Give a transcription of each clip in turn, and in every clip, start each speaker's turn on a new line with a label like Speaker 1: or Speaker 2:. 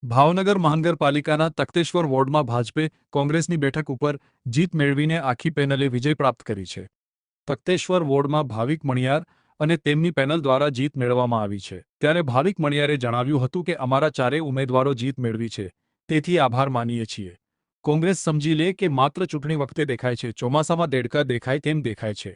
Speaker 1: ભાવનગર મહાનગરપાલિકાના તખ્તેશ્વર વોર્ડમાં ભાજપે કોંગ્રેસની બેઠક ઉપર જીત મેળવીને આખી પેનલે વિજય પ્રાપ્ત કરી છે। તખ્તેશ્વર વોર્ડમાં ભાવિક મણિયાર અને તેમની પેનલ દ્વારા જીત મેળવવામાં આવી છે। ત્યારે ભાવિક મણિયારે જણાવ્યું હતું કે અમારા ચારેય ઉમેદવારો જીત મેળવી છે, તેથી આભાર માનીએ છીએ। કોંગ્રેસ સમજી લે કે માત્ર ચૂંટણી વખતે દેખાય છે, ચોમાસામાં દેડકા દેખાય તેમ દેખાય છે।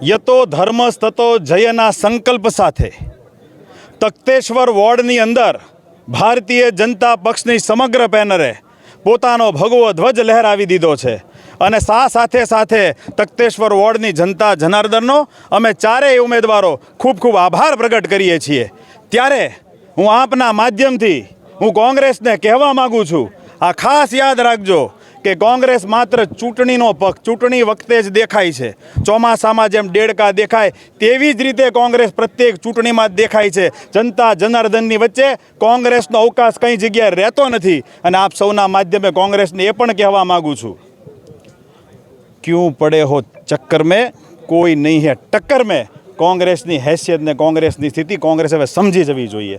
Speaker 2: યતો ધર્મસ્તતો જયના સંકલ્પ સાથે તખ્તેશ્વર વોર્ડની અંદર ભારતીય જનતા પક્ષની સમગ્ર પેનલે પોતાનો ભગવો ધ્વજ લહેરાવી દીધો છે અને સાથે સાથે તખ્તેશ્વર વોર્ડની જનતા જનાર્દનનો અમે ચારેય ઉમેદવારો ખૂબ ખૂબ આભાર પ્રગટ કરીએ છીએ। ત્યારે હું આપના માધ્યમથી હું કોંગ્રેસને કહેવા માગું છું, આ ખાસ યાદ રાખજો કે કોંગ્રેસ માત્ર ચૂંટણીનો પક્ષ ચૂંટણી વખતે જ દેખાય છે। ચોમાસામાં જેમ દેડકા દેખાય તેવી જ રીતે કોંગ્રેસ પ્રત્યેક ચૂંટણીમાં જ દેખાય છે। જનતા જનાર્દનની વચ્ચે કોંગ્રેસનો અવકાશ કઈ જગ્યાએ રહેતો નથી અને આપ સૌના માધ્યમે કોંગ્રેસને એ પણ કહેવા માગું છું, ક્યું પડે હો ચક્કર મેં કોઈ નહીં હે ટક્કર મેં। કોંગ્રેસની હેસિયત ને કોંગ્રેસની સ્થિતિ કોંગ્રેસ હવે સમજી જવી જોઈએ।